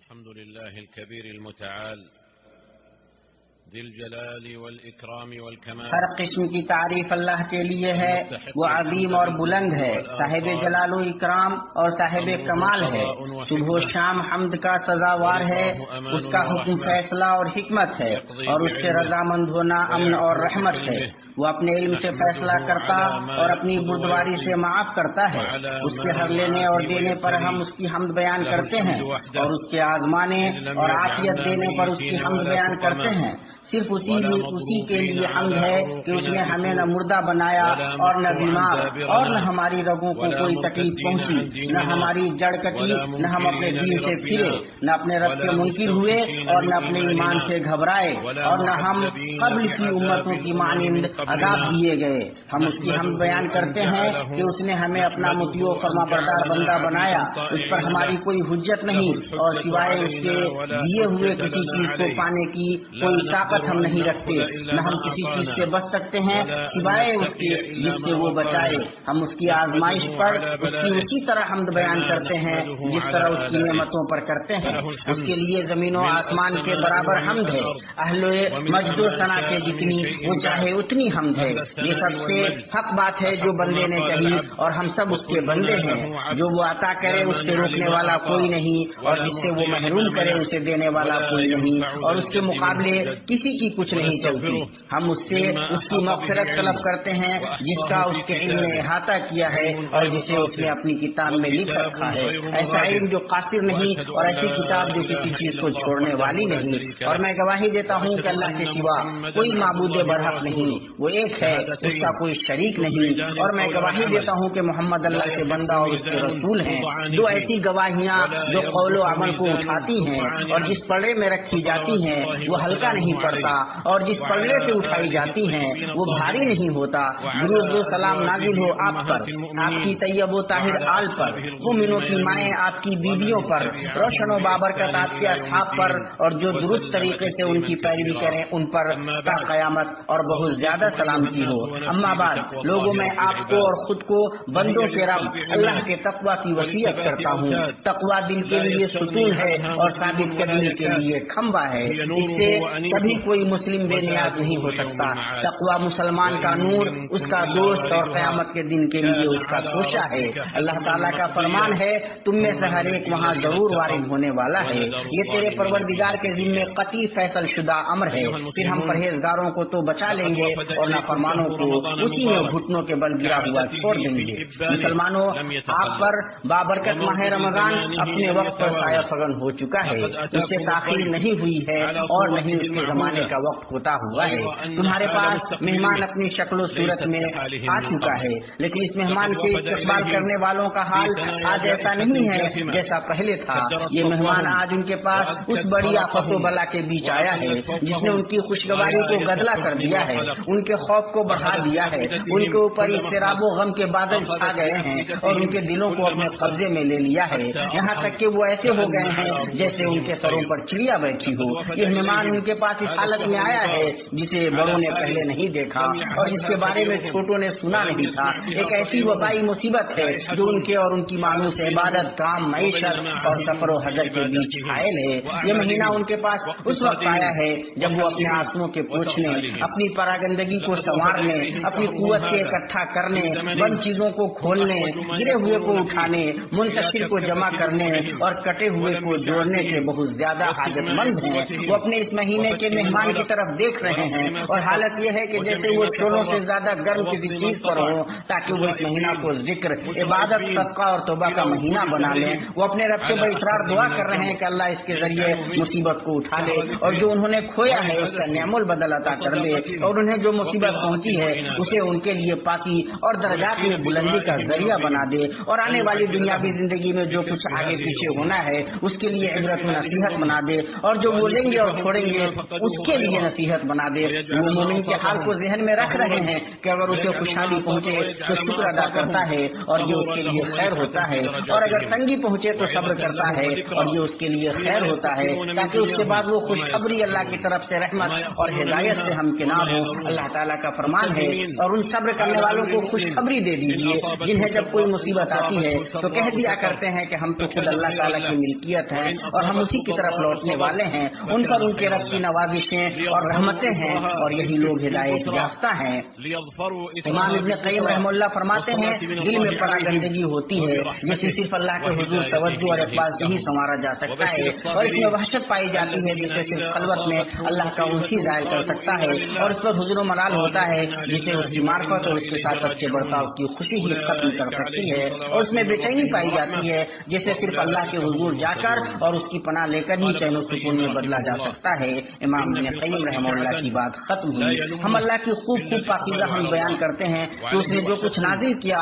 الحمد لله الكبير المتعال ذي الجلال والإكرام والكمال. ہر قسم کی تعریف اللہ کے لیے ہے، وہ عظیم اور بلند ہے، صاحب جلال و اکرام اور صاحب کمال ہے. صبح و شام حمد کا سزاوار ہے، اس کا حکم فیصلہ اور حکمت ہے، اور اس کے رضامند ہونا امن اور رحمت ہے. وہ اپنے علم سے فیصلہ کرتا اور اپنی بردباری سے معاف کرتا ہے. اس کے ہر لینے اور دینے پر ہم اس کی حمد بیان کرتے ہیں، اور اس کے آزمانے اور عافیت دینے پر اس کی حمد بیان کرتے ہیں. صرف اسی کے لیے حمد ہے کہ اس نے ہمیں نہ مردہ بنایا اور نہ بیمار، اور نہ ہماری رگوں کو کوئی تکلیف پہنچی، نہ ہماری جڑ کٹی، نہ ہم اپنے دین سے پھرے، نہ اپنے رب کے منکر ہوئے اور نہ اپنے ایمان سے گھبرائے، اور نہ ہم قبل کی امتوں کی مانند عذاب دیے گئے. ہم اس کی حمد بیان کرتے ہیں کہ اس نے ہمیں اپنا مطیع و فرمانبردار بندہ بنایا. اس پر ہماری کوئی حجت نہیں، اور سوائے اس کے دیے ہوئے کسی چیز کو پانے کی کوئی طاقت ہم نہیں رکھتے، نہ ہم کسی چیز سے بچ سکتے ہیں سوائے اس کے جس سے وہ بچائے. ہم اس کی آزمائش پر اس کی اسی طرح حمد بیان کرتے ہیں جس طرح اس کی نعمتوں پر کرتے ہیں. اس کے لیے زمین و آسمان کے برابر حمد ہے. اہل مجد و ثنا کے جتنی وہ چاہے اتنی حمد ہے. یہ سب سے حق بات ہے جو بندے نے کہی، اور ہم سب اس کے بندے ہیں. جو وہ عطا کرے اس سے روکنے والا کوئی نہیں، اور جس سے وہ محروم کرے اسے دینے والا کوئی نہیں، اور اس کے مقابلے کسی کی کچھ نہیں چلتی. ہم اس سے اس کی مغفرت طلب کرتے ہیں جس کا اس کے علم نے احاطہ کیا ہے اور جسے اس نے اپنی کتاب میں لکھ رکھا ہے. ایسا علم جو قاصر نہیں، اور ایسی کتاب جو کسی چیز کو چھوڑنے والی نہیں. اور میں گواہی دیتا ہوں کہ اللہ کے سوا کوئی معبود برحق نہیں، وہ ایک ہے، اس کا کوئی شریک نہیں. اور میں گواہی دیتا ہوں کہ محمد اللہ کے بندہ اور اس کے رسول ہیں. دو ایسی گواہیاں جو قول و عمل کو اٹھاتی ہیں، اور جس پلڑے میں رکھی جاتی ہیں وہ ہلکا نہیں پڑتا، اور جس پلڑے سے اٹھائی جاتی ہیں وہ بھاری نہیں ہوتا. درود و سلام نازل ہو آپ پر، آپ کی طیب و طاہر آل پر، مومنوں کی مائیں آپ کی بیویوں پر، روشن و بابرکت آپ کے اصحاب پر، اور جو درست طریقے سے ان کی پیروی کریں ان پر تا قیامت، اور بہت زیادہ سلامتی ہو. اما بعد لوگوں میں آپ کو اور خود کو بندوں کے رب اللہ کے تقوی کی وصیت کرتا ہوں. تقوی دل کے لیے ستون ہے اور ثابت کرنے کے لیے کھمبا ہے. اس سے کبھی کوئی مسلم بے نیاز نہیں ہو سکتا. تقوی مسلمان کا نور، اس کا دوست، اور قیامت کے دن کے لیے اس کا توشہ ہے. اللہ تعالیٰ کا فرمان ہے، تم میں سے ہر ایک وہاں ضرور وارد ہونے والا ہے. یہ تیرے پروردگار کے ذمے قطعی فیصل شدہ امر ہے. پھر ہم پرہیزگاروں کو تو بچا لیں گے اور نافرمانوں کو اسی میں گھٹنوں کے بل گرا ہوا چھوڑ دیں گے. مسلمانوں، آپ پر بابرکت ماہ رمضان اپنے وقت پر سایہ فگن ہو چکا ہے. اس سے تاخیر نہیں ہوئی ہے اور نہیں اس کے زمانے کا وقت کوتا ہوا ہے. تمہارے پاس مہمان اپنی شکل و صورت میں آ چکا ہے، لیکن اس مہمان کے استقبال کرنے والوں کا حال آج ایسا نہیں ہے جیسا پہلے تھا. یہ مہمان آج ان کے پاس اس بڑی آفت و بلا کے بیچ آیا ہے جس نے ان کی خوشگواری کو گدلا کر دیا ہے، ان کے خوف کو بڑھا دیا ہے، ان کے اوپر اضطراب و غم کے بادل چھا گئے ہیں اور ان کے دلوں کو اپنے قبضے میں لے لیا ہے، یہاں تک کہ وہ ایسے ہو گئے ہیں جیسے ان کے سروں پر چڑیا بیٹھی ہو. یہ مہمان ان کے پاس اس حالت میں آیا ہے جسے بڑوں نے پہلے نہیں دیکھا اور جس کے بارے میں چھوٹوں نے سنا نہیں تھا. ایک ایسی وبائی مصیبت ہے جو ان کے اور ان کی مانوس عبادت، کام، معیشت اور سفر و حضر کے بیچ حائل ہے. یہ مہینہ ان کے پاس اس وقت آیا ہے جب وہ اپنے آنسوؤں کے پوچھنے، اپنی پراگندگی کو سنوارنے، اپنی قوت کے اکٹھا کرنے، بند چیزوں کو کھولنے، گرے ہوئے کو اٹھانے، منتشر کو جمع کرنے اور کٹے ہوئے کو جوڑنے کے بہت زیادہ حاجت مند ہیں. وہ اپنے اس مہینے کے مہمان کی طرف دیکھ رہے ہیں اور حالت یہ ہے کہ جیسے وہ شولوں سے زیادہ گرم کسی چیز پر ہو تاکہ وہ اس مہینہ کو ذکر، عبادت، صدقہ اور توبہ کا مہینہ بنا لیں. وہ اپنے رب سے باصرار دعا کر رہے ہیں کہ اللہ اس کے ذریعے مصیبت کو اٹھا لے اور جو انہوں نے کھویا ہے اس کا نعم البدل عطا کر دے، اور انہیں جو مصیبت پہنچی ہے اسے ان کے لیے پاکی اور درجات میں بلندی کا ذریعہ بنا دے، اور آنے والی دنیاوی زندگی میں جو کچھ آگے پیچھے ہونا ہے اس کے لیے عبرت و نصیحت بنا دے، اور جو بولیں گے اور چھوڑیں گے اس کے لیے نصیحت بنا دے. وہ مومن کے حال کو ذہن میں رکھ رہے ہیں کہ اگر اسے خوشحالی پہنچے تو شکر ادا کرتا ہے اور یہ اس کے لیے خیر ہوتا ہے, اور اگر تنگی پہنچے تو صبر کرتا ہے اور یہ اس کے لیے خیر ہوتا ہے, تاکہ اس کے بعد وہ خوشخبری اللہ کی طرف سے رحمت اور ہدایت سے ہمکنار ہو. اللہ تعالیٰ کا فرمان ہے, اور ان صبر کرنے والوں کو خوشخبری دے دیجیے جنہیں جب کوئی مصیبت آتی ہے تو کہہ دیا کرتے ہیں کہ ہم تو خود اللہ تعالیٰ کی ملکیت ہیں اور ہم اسی کی طرف لوٹنے والے ہیں. ان پر ان کے رب کی نوازشیں اور رحمتیں ہیں, اور یہی لوگ ہدایت یافتہ ہیں. امام ابن قیم رحمہ اللہ فرماتے ہیں, دل میں پڑا گندگی ہوتی ہے جسے صرف اللہ کے حضور توجہ اور اقبال سے ہی سنوارا جا سکتا ہے, اور اس میں وحشت پائی جاتی ہے جسے صرف خلوت میں اللہ کا انسی ظاہر کر سکتا ہے, اور اس پر حضور و ملال ہوتا ہے جسے اس کی معرفت اور اس کے ساتھ اچھے برتاؤ کی خوشی ہی ختم کر سکتی ہے, اور اس میں بے چینی پائی جاتی ہے جسے صرف اللہ کے حضور جا کر اور اس کی پناہ لے کر ہی چین و سکون میں بدلا جا سکتا ہے. امام ابن قیم رحمہ اللہ کی بات ختم ہوئی. ہم اللہ کی خوب پاکیزہ ہم بیان کرتے ہیں کہ اس نے جو کچھ نازل کیا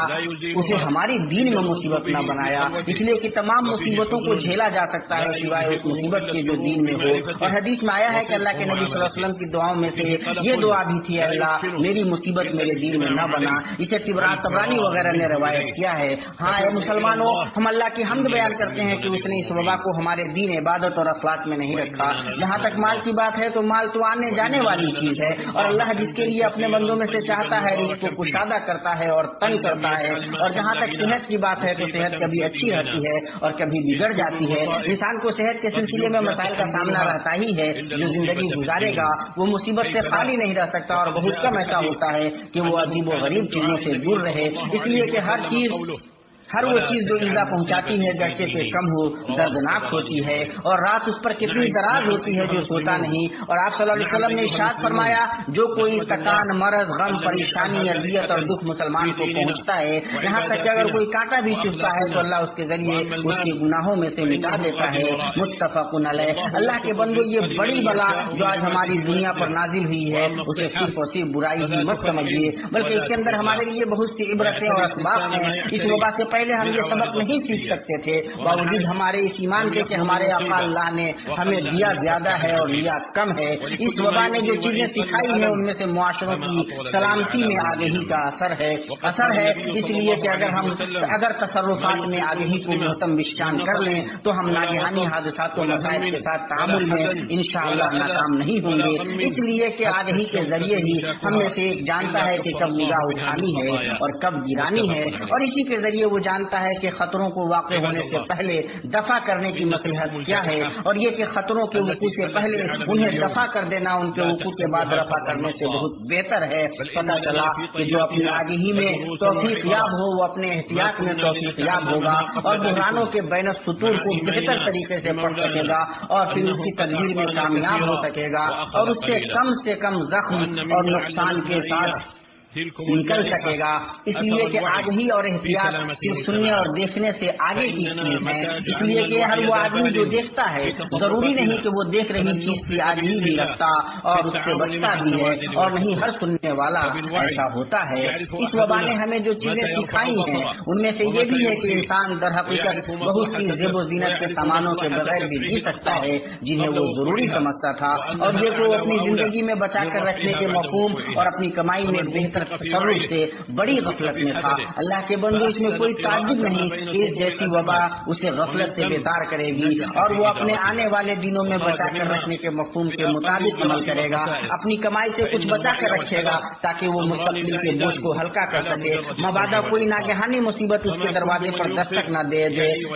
اسے ہماری دین میں مصیبت نہ بنایا, اس لیے کہ تمام مصیبتوں کو جھیلا جا سکتا ہے سوائے اس مصیبت کے جو دین میں ہو. اور حدیث میں آیا ہے کہ اللہ کے نبی صلی اللہ علیہ وسلم کی دعاؤں میں سے یہ دعا بھی تھی, اللہ میری مصیبت میرے دین میں نہ بنا. اسے طبرانی وغیرہ نے روایت کیا ہے. ہاں اے مسلمانوں, ہم اللہ کی حمد بیان کرتے ہیں کہ اس نے اس وبا کو ہمارے دین, عبادت اور اخلاق میں نہیں رکھا. جہاں تک مال کی بات ہے تو مال تو آنے جانے والی چیز ہے, اور اللہ جس کے لیے اپنے بندوں میں سے چاہتا ہے اس کو کشادہ کرتا ہے اور تنگ کرتا ہے. اور جہاں تک صحت کی بات ہے تو صحت کبھی اچھی رہتی ہے اور کبھی بگڑ جاتی ہے. انسان کو صحت کے سلسلے میں مسائل کا سامنا رہتا ہی ہے. جو زندگی گزارے گا وہ مصیبت سے خالی نہیں رہ سکتا, اور بہت کم ایسا ہوتا ہے کہ وہ عجیب و غریب چیزوں سے دور رہے, اس لیے کہ ہر وہ چیز جو ایزا پہنچاتی ہے گرچہ پہ کم ہو دردناک ہوتی ہے, اور رات اس پر کتنی دراز ہوتی ہے جو سوتا نہیں. اور آپ صلی اللہ علیہ وسلم نے ارشاد فرمایا, جو کوئی تکان, مرض, غم, پریشانی, اذیت اور دکھ مسلمان کو پہنچتا ہے, یہاں تک کہ اگر کوئی کانٹا بھی چبھتا ہے تو اللہ اس کے ذریعے اس کے گناہوں میں سے مٹا دیتا ہے. متفق علیہ. اللہ کے بندو, یہ بڑی بلا جو آج ہماری دنیا پر نازل ہوئی ہے اسے صرف اور صرف برائی ہی مت سمجھیے, بلکہ اس کے اندر ہمارے لیے بہت سی عبرتیں اور اسباب ہیں. اس وبا سے پہلے ہم یہ سبق نہیں سیکھ سکتے تھے, باوجود ہمارے اس ایمان کے کہ ہمارے آقا اللہ نے ہمیں دیا زیادہ ہے اور لیا کم ہے. اس وبا نے جو چیزیں سکھائی ہیں ان میں سے معاشروں کی سلامتی میں آگہی کا اثر ہے. اس لیے کہ اگر تصرفات میں آگہی کو محتم بشان کر لیں تو ہم ناگہانی حادثات و مسائل کے ساتھ تعامل میں انشاءاللہ ناکام نہیں ہوں گے. اس لیے کہ آگہی کے ذریعے ہی ہم میں سے ایک جانتا ہے کہ کب نگاہ اٹھانی ہے اور کب گرانی ہے, اور اسی کے ذریعے وہ جانتا ہے کہ خطروں کو واقع ہونے سے پہلے دفع کرنے کی مصلحت کیا ہے, اور یہ کہ خطروں کے وقوع سے پہلے انہیں دفع کر دینا ان کے وقوع کے بعد رفع کرنے سے بہت بہتر ہے. پتہ چلا کہ جو اپنی آگہی میں توفیق یاب ہو وہ اپنے احتیاط میں توفیق یاب ہوگا, اور بحرانوں کے بین السطور کو بہتر طریقے سے پڑھ سکے گا, اور پھر اس کی تدبیر میں کامیاب ہو سکے گا, اور اس سے کم زخم اور نقصان کے ساتھ نکل سکے گا. اس لیے کہ آگہی اور احتیاط صرف سننے اور دیکھنے سے آگے کی چیز ہے. اس لیے کہ ہر وہ آدمی جو دیکھتا ہے ضروری نہیں کہ وہ دیکھ رہی چیز کی آگہی بھی رکھتا اور اس سے بچتا بھی ہے, اور نہیں ہر سننے والا ایسا ہوتا ہے. اس وبا نے ہمیں جو چیزیں سکھائی ہیں ان میں سے یہ بھی ہے کہ انسان در حقیقت بہت سی زیب و زینت کے سامانوں کے بغیر بھی جی سکتا ہے جنہیں وہ ضروری سمجھتا تھا, اور یہ وہ اپنی زندگی میں بچا کر رکھنے کے مفہوم اور اپنی کمائی میں بہتر تصرف سے بڑی غفلت میں تھا. اللہ کے بندو, اس میں کوئی تعجب نہیں کہ اس جیسی وبا اسے غفلت سے بیدار کرے گی, اور وہ اپنے آنے والے دنوں میں بچا کر رکھنے کے مفہوم کے مطابق عمل کرے گا. اپنی کمائی سے کچھ بچا کر رکھے گا تاکہ وہ مستقبل کے بوجھ کو ہلکا کر سکے. مبادا کوئی ناگہانی مصیبت اس کے دروازے پر دستک نہ دے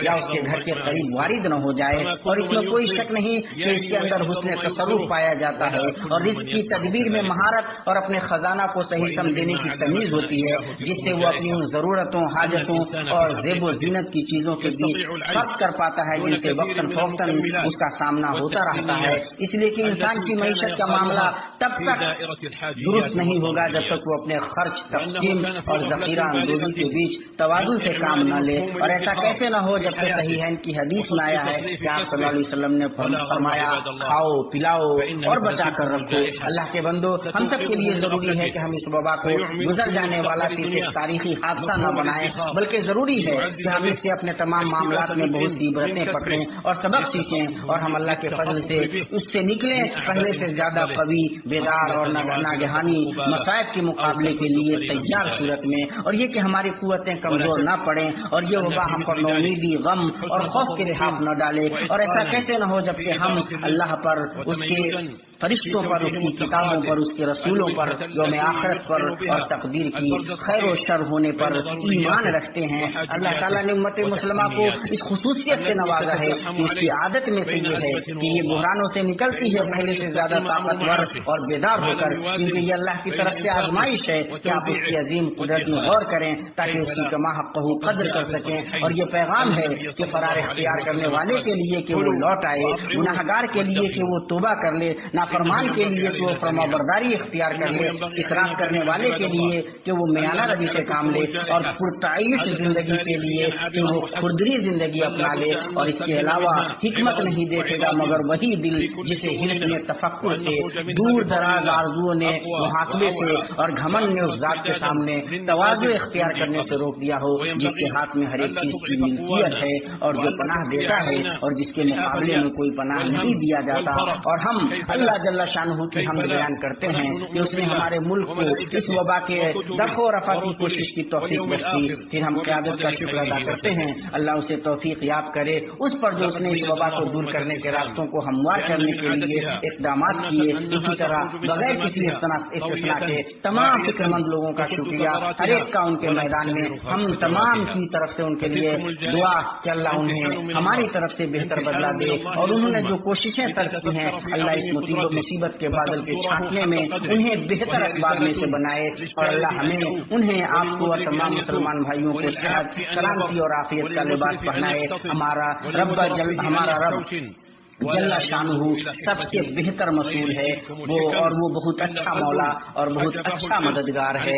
یا اس کے گھر کے قریب وارد نہ ہو جائے, اور اس میں کوئی شک نہیں کہ اس کے اندر حسن تصرف پایا جاتا ہے, اور رزق کی تدبیر میں مہارت اور اپنے خزانہ کو صحیح سمجھ دینے کی تمیز ہوتی ہے, جس سے وہ اپنی ان ضرورتوں, حاجتوں اور زیب و زینت کی چیزوں کے بیچ فرق کر پاتا ہے جن سے وقتاً فوقتاً اس کا سامنا ہوتا رہتا ہے. اس لیے کہ انسان کی معیشت کا معاملہ تب تک درست نہیں ہوگا جب تک وہ اپنے خرچ, تقسیم اور ذخیرہ اندوزی کے بیچ توازن سے کام نہ لے, اور ایسا کیسے نہ ہو جب کہ صحیحین کی حدیث میں آیا ہے کہ آپ صلی اللہ علیہ وسلم نے فرمایا, کھاؤ, پلاؤ اور بچا کر رکھو. اللہ کے بندو, ہم سب کے لیے ضروری ہے کہ ہم اس وبا کو گزر جانے والا صرف ایک تاریخی حادثہ نہ بنائیں، بلکہ ضروری ہے کہ ہم اس سے اپنے تمام معاملات میں بہت سی عبرتیں پکڑیں اور سبق سیکھیں، اور ہم اللہ کے فضل سے اس سے نکلیں پہلے سے زیادہ قوی، بیدار اور ناگہانی مصائب کے مقابلے کے لیے تیار صورت میں، اور یہ کہ ہماری قوتیں کمزور نہ پڑیں اور یہ وبا ہم پر نومیدی، غم اور خوف کے لحاف نہ ڈالے۔ اور ایسا کیسے نہ ہو جبکہ ہم اللہ پر، اس کے فرشتوں پر، اس کی کتابوں پر، اس کے رسولوں پر، یوم آخرت پر اور تقدیر کی خیر و شر ہونے پر ایمان رکھتے ہیں۔ اللہ تعالیٰ نے امت مسلمہ کو اس خصوصیت سے نوازا ہے کہ اس کی عادت میں سے یہ ہے کہ یہ بحرانوں سے نکلتی ہے پہلے سے زیادہ طاقتور اور بیدار ہو کر، کیونکہ یہ اللہ کی طرف سے آزمائش ہے کہ آپ اس کی عظیم قدرت میں غور کریں تاکہ اس کی کما حق قدر کر سکیں۔ اور یہ پیغام ہے کہ فرار اختیار کرنے والے کے لیے کہ وہ لوٹ آئے، گناہگار کے لیے کہ وہ توبہ کر لے، نافرمان کے لیے کہ وہ فرما برداری اختیار کر لے، اسراف کرنے والے کے لیے کہ وہ میانہ روی سے کام لے، اور پرتعیش زندگی کے لیے کہ وہ خردری زندگی اپنا لے۔ اور اس کے علاوہ حکمت نہیں دیکھے گا مگر وہی دل جسے حرص نے، تفکر سے، دور دراز آرزوؤں نے، محاسبے سے اور گھمنڈ نے اس ذات کے سامنے تواضع اختیار کرنے سے روک دیا ہو جس کے ہاتھ میں ہر ایک چیز کی ملکیت ہے اور جو پناہ دیتا ہے اور جس کے مقابلے میں کوئی پناہ نہیں دیا جاتا۔ اور ہم اللہ جل شانہ کی حمد بیان کرتے ہیں کہ اس نے ہمارے ملک کو اس وبا کے دفع و رفع کی کوشش کی توفیق بخشی۔ پھر ہم قیادت کا شکر ادا کرتے ہیں، اللہ اسے توفیق یاب کرے اس پر جو اس نے اس وبا کو دور کرنے کے راستوں کو ہموار کرنے کے لیے اقدامات کیے۔ اسی طرح بغیر کسی استثناء کے تمام فکر مند لوگوں کا شکریہ، ہر ایک کا ان کے میدان میں ہم تمام کی طرف سے ان کے لیے دعا کہ اللہ انہیں ہماری طرف سے بہتر بدلہ دے، اور انہوں نے جو کوششیں صرف کی ہیں اللہ اس مصیبت کے بادل کے چھانٹنے میں انہیں بہتر اخبار میں سے بنائے، اور اللہ ہمیں انہیں، آپ کو اور تمام مسلمان بھائیوں کو صحت، سلامتی اور عافیت کا لباس پہنائے۔ ہمارا رب جل شانہ سب سے بہتر مسئول ہے، وہ بہت اچھا مولا اور بہت اچھا مددگار ہے،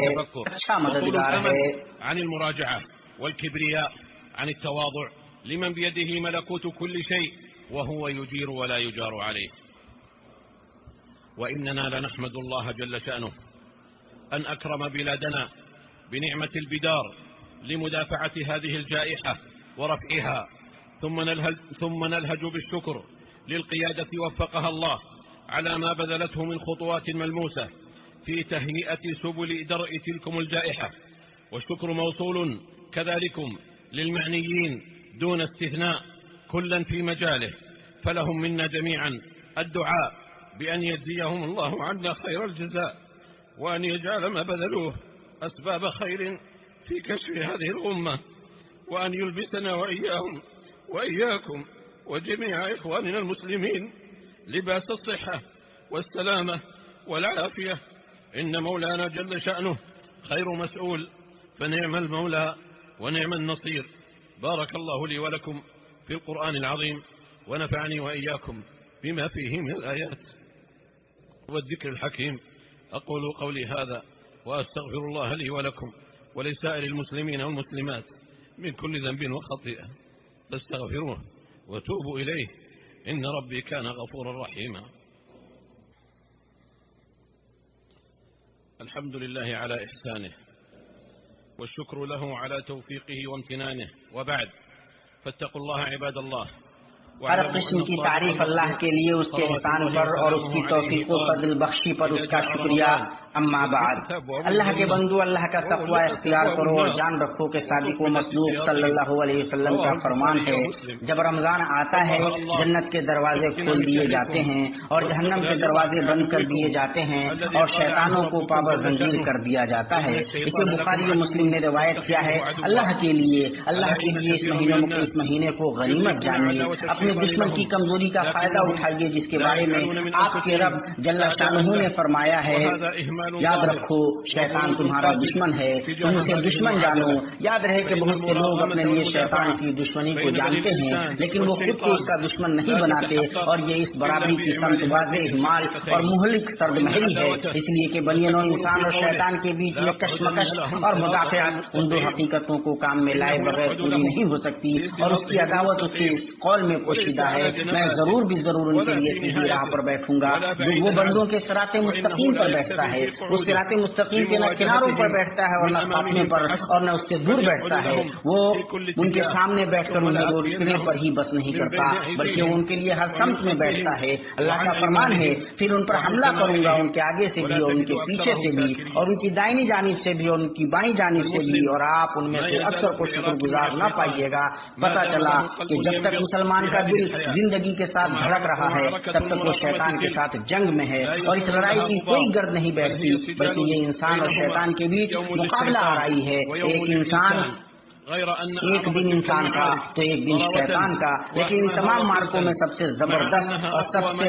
عن المراجعة والكبرياء، عن التواضع لمن بيده ملكوت كل شيء وهو يجير ولا يجار عليه. وإننا لنحمد الله جل شأنه أن أكرم بلادنا بنعمة البدار لمدافعة هذه الجائحة ورفعها، ثم نلهج بالشكر للقيادة وفقها الله على ما بذلته من خطوات ملموسة في تهيئة سبل درء تلكم الجائحة، والشكر موصول كذلكم للمعنيين دون استثناء كلا في مجاله، فلهم منا جميعا الدعاء بأن يجزيهم الله عنا خير الجزاء، وأن يجعل ما بذلوه أسباب خير في كشف هذه الغمة، وأن يلبسنا وإياهم وإياكم وجميع إخواننا المسلمين لباس الصحة والسلامة والعافية، إن مولانا جل شأنه خير مسؤول، فنعم المولى ونعم النصير. بارك الله لي ولكم في القرآن العظيم، ونفعني وإياكم بما فيه من الآيات والذكر الحكيم. أقول قولي هذا وأستغفر الله لي ولكم ولسائر المسلمين والمسلمات من كل ذنب وخطيئة، فاستغفروه وتوبوا إليه إن ربي كان غفورا رحيما. الحمد لله على إحسانه، والشكر له على توفيقه وامتنانه، وبعد، فاتقوا الله عباد الله. ہر قسم کی تعریف اللہ کے لیے، اس کے احسان پر اور اس کی توفیق و فضل بخشی پر اس کا شکریہ۔ اما بعد، اللہ کے بندو، اللہ کا تقوی اختیار کرو اور جان رکھو کہ صادق و مصدوق صلی اللہ علیہ وسلم کا فرمان ہے، جب رمضان آتا ہے جنت کے دروازے کھول دیے جاتے ہیں اور جہنم کے دروازے بند کر دیے جاتے ہیں اور شیطانوں کو پابند زنجیر کر دیا جاتا ہے۔ اسے بخاری و مسلم نے روایت کیا ہے، اللہ کے لیے اس مہینے کو غنیمت جانیے، اپنے دشمن کی کمزوری کا فائدہ اٹھائیے جس کے بارے میں آپ کے رب جل شانہ نے فرمایا ہے، یاد رکھو شیطان تمہارا دشمن ہے، تم اسے دشمن جانو۔ یاد رہے کہ بہت سے لوگ اپنے لیے شیطان کی دشمنی کو جانتے ہیں لیکن وہ خود کو اس کا دشمن نہیں بناتے، اور یہ اس برابری کی سمت واضح اہمال اور مہلک سرد مہری ہے، اس لیے کہ بنی نوع انسان اور شیطان کے بیچ یہ کشمکش اور مدافعت ان دو حقیقتوں کو کام میں لائے بغیر پوری نہیں ہو سکتی، اور اس کی عداوت اس کے اس قول میں پوشیدہ ہے، میں ضرور بھی ضرور ان کے لیے سیدھی راہ پر بیٹھوں گا جو وہ بندوں کے صراط مستقیم پر بیٹھتا ہے وہ صراط مستقیم کے نہ کناروں پر بیٹھتا ہے اور نہ خاتمے پر اور نہ اس سے دور بیٹھتا ہے. وہ ان کے سامنے بیٹھ کر انہیں روکنے پر ہی بس نہیں کرتا بلکہ وہ ان کے لیے ہر سمت میں بیٹھتا ہے. اللہ کا فرمان ہے پھر ان پر حملہ کروں گا ان کے آگے سے بھی اور ان کے پیچھے سے بھی اور ان کی دائنی جانب سے بھی اور ان کی بائیں جانب سے بھی اور آپ ان میں سے اکثر کو شکر گزار نہ پائیے گا. پتہ چلا کہ جب تک مسلمان کا دل زندگی کے ساتھ دھڑک رہا ہے تب تک وہ شیطان کے ساتھ جنگ میں ہے اور اس لڑائی کی کوئی گرد نہیں بیٹھتی بلکہ یہ انسان اور شیطان کے بیچ مقابلہ آرائی ہے. ایک دن انسان کا تو ایک دن شیطان کا. لیکن ان تمام مارکوں میں سب سے زبردست اور سب سے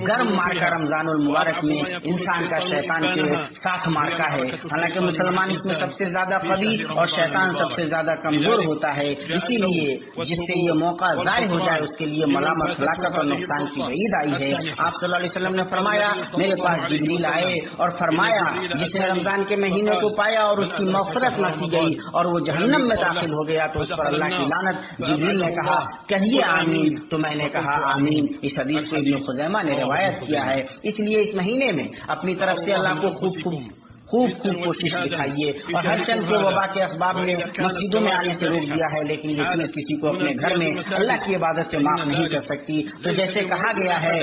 گرم مارکا رمضان المبارک میں انسان کا شیطان کے ساتھ مارکا ہے. حالانکہ مسلمان اس میں سب سے زیادہ قوی اور شیطان سب سے زیادہ کمزور ہوتا ہے. اسی لیے جس سے یہ موقع ضائع ہو جائے اس کے لیے ملامت ہلاکت اور نقصان کی وعید آئی ہے. آپ صلی اللہ علیہ وسلم نے فرمایا میرے پاس جبریل آئے اور فرمایا جس نے رمضان کے مہینے کو پایا اور اس کی مغفرت نہ کی گئی اور وہ جہنم میں داخل ہو گیا تو اس پر اللہ کی لعنت. جبریل نے کہا کہیے آمین تو میں نے کہا آمین. اس حدیث کو ابن خزیمہ نے روایت کیا ہے. اس لیے اس مہینے میں اپنی طرف سے اللہ کو خوب کوشش دکھائیے. اور ہر چند کے وبا کے اسباب نے مسجدوں میں آنے سے روک دیا ہے لیکن یہ چیز کسی کو اپنے گھر میں اللہ کی عبادت سے معاف نہیں کر سکتی. تو جیسے کہا گیا ہے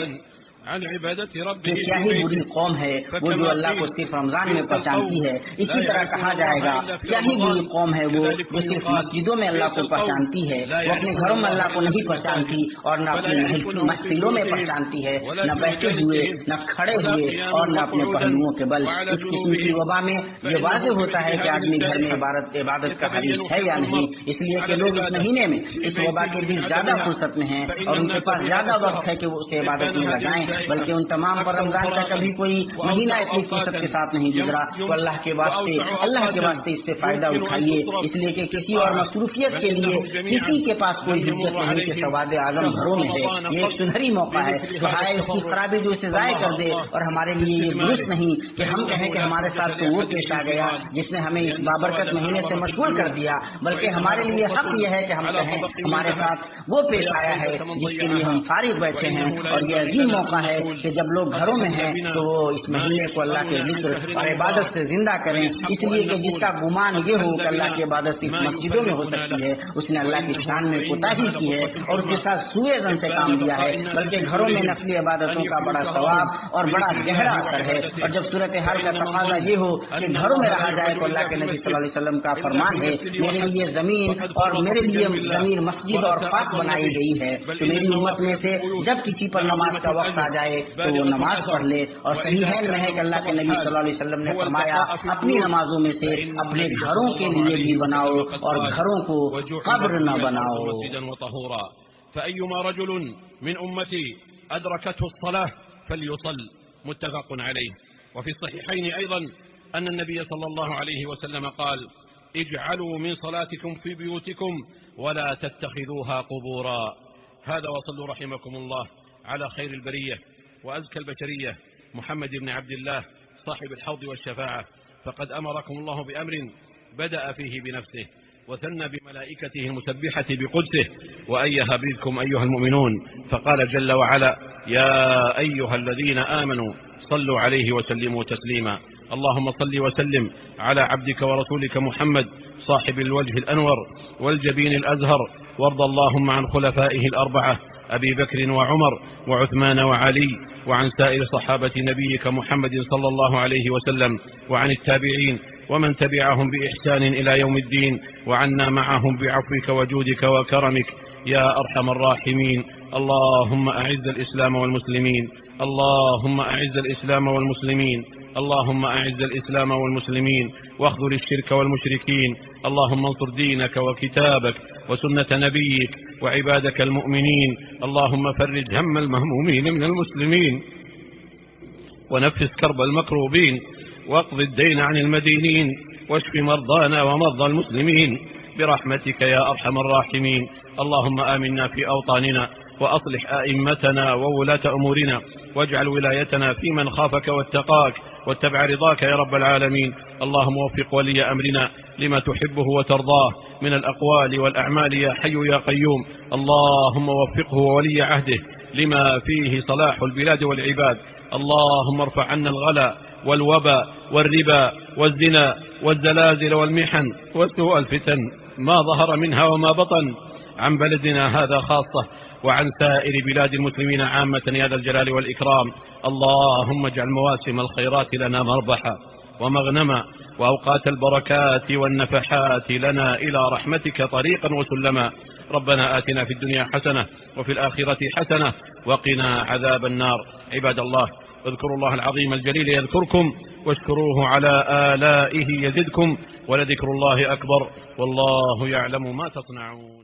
کہ کیا ہی بری قوم ہے وہ جو اللہ کو صرف رمضان میں پہچانتی ہے, اسی طرح کہا جائے گا کیا ہی بری قوم ہے وہ جو صرف مسجدوں میں اللہ کو پہچانتی ہے, وہ اپنے گھروں میں اللہ کو نہیں پہچانتی اور نہ اپنی محفلوں میں پہچانتی ہے, نہ بیٹھے ہوئے نہ کھڑے ہوئے اور نہ اپنے پہلوؤں کے بل. اس قسم کی وبا میں یہ واضح ہوتا ہے کہ آدمی گھر میں عبادت کا حریص ہے یا نہیں. اس لیے کہ لوگ اس مہینے میں اس وبا کے بیچ زیادہ فرصت میں ہیں اور ان کے پاس زیادہ وقت ہے کہ وہ اسے عبادت میں لگائیں. بلکہ ان تمام پر رمضان کا کبھی کوئی مہینہ اتنی فرصت کے ساتھ نہیں گزرا. تو اللہ کے واسطے اس سے فائدہ اٹھائیے. اس لیے کہ کسی اور مصروفیت کے لیے کسی کے پاس کوئی حجت نہیں کہ سواد اعظم گھروں میں ہے. یہ ایک سنہری موقع ہے. تو ہائے اس کی خرابی جو اسے ضائع کر دے. اور ہمارے لیے یہ درست نہیں کہ ہم کہیں کہ ہمارے ساتھ تو وہ پیش آ گیا جس نے ہمیں اس بابرکت مہینے سے مشغول کر دیا, بلکہ ہمارے لیے حق یہ ہے کہ ہم کہیں ہمارے ساتھ وہ پیش آیا ہے جس کے لیے ہم فارغ بیٹھے ہیں. اور یہ عظیم موقع ہے کہ جب لوگ گھروں میں ہیں تو وہ اس مہینے کو اللہ کے ذکر اور عبادت سے زندہ کریں. اس لیے کہ جس کا گمان یہ ہو کہ اللہ کی عبادت صرف مسجدوں میں ہو سکتی ہے اس نے اللہ کی شان میں کوتاہی کی ہے اور اس کے ساتھ سوئے زن سے کام لیا ہے. بلکہ گھروں میں نفلی عبادتوں کا بڑا ثواب اور بڑا گہرا اثر ہے. اور جب صورتحال کا تقاضا یہ ہو کہ گھروں میں رہا جائے تو اللہ کے نبی صلی اللہ علیہ وسلم کا فرمان ہے میرے لیے زمین اور میرے لیے زمین مسجد اور خاک بنائی گئی ہے. تو میری امت میں سے جب کسی پر نماز کا وقت آ جائے تو وہ نماز پڑھ لے. اور صحیح میں ہے کہ اللہ کے نبی صلی اللہ علیہ وسلم نے فرمایا اپنی نمازوں میں سے اپنے گھروں کے لیے بھی بناؤ اور گھروں کو قبر نہ بناؤ. فأيما رجل من أمتي أدركته الصلاة فليصل متفق عليه. وفي الصحيحين أيضا أن النبي صلى الله عليه وسلم قال اجعلوا من صلاتكم في بيوتكم ولا تتخذوها قبورا. هذا وصلوا رحمكم الله على خير البرية وأزكى البشرية محمد بن عبد الله صاحب الحوض والشفاعة. فقد أمركم الله بأمر بدأ فيه بنفسه وثنى بملائكته المسبحة بقدسه وأيها بكم أيها المؤمنون فقال جل وعلا يا أيها الذين آمنوا صلوا عليه وسلموا تسليما. اللهم صل وسلم على عبدك ورسولك محمد صاحب الوجه الأنور والجبين الأزهر. وارض اللهم عن خلفائه الأربعة أبي بكر وعمر وعثمان وعلي وعن سائر صحابة نبيك محمد صلى الله عليه وسلم وعن التابعين ومن تبعهم بإحسان إلى يوم الدين وعنا معهم بعفوك وجودك وكرمك يا أرحم الراحمين. اللهم أعز الإسلام والمسلمين. اللهم أعز الإسلام والمسلمين. اللهم أعز الإسلام والمسلمين واخذل الشرك والمشركين. اللهم انصر دينك وكتابك وسنة نبيك وعبادك المؤمنين. اللهم فرج هم المهمومين من المسلمين ونفس كرب المكروبين واقض الدين عن المدينين واشف مرضانا ومرضى المسلمين برحمتك يا أرحم الراحمين. اللهم آمنا في أوطاننا وأصلح أئمتنا وولاة أمورنا واجعل ولايتنا في من خافك واتقاك واتبع رضاك يا رب العالمين. اللهم وفق ولي أمرنا لما تحبه وترضاه من الأقوال والأعمال يا حي يا قيوم. اللهم وفقه وولي عهده لما فيه صلاح البلاد والعباد. اللهم ارفع عنا الغلا والوباء والربا والزنا والزلازل والمحن وسوء الفتن ما ظهر منها وما بطن عن بلدنا هذا خاصة وعن سائر بلاد المسلمين عامة يا ذا الجلال والإكرام. اللهم اجعل مواسم الخيرات لنا مربحا ومغنما، وأوقات البركات والنفحات لنا إلى رحمتك طريقا وسلما. ربنا آتنا في الدنيا حسنة وفي الآخرة حسنة وقنا عذاب النار. عباد الله، اذكروا الله العظيم الجليل يذكركم، واشكروه على آلائه يزدكم، ولذكر الله أكبر، والله يعلم ما تصنعون.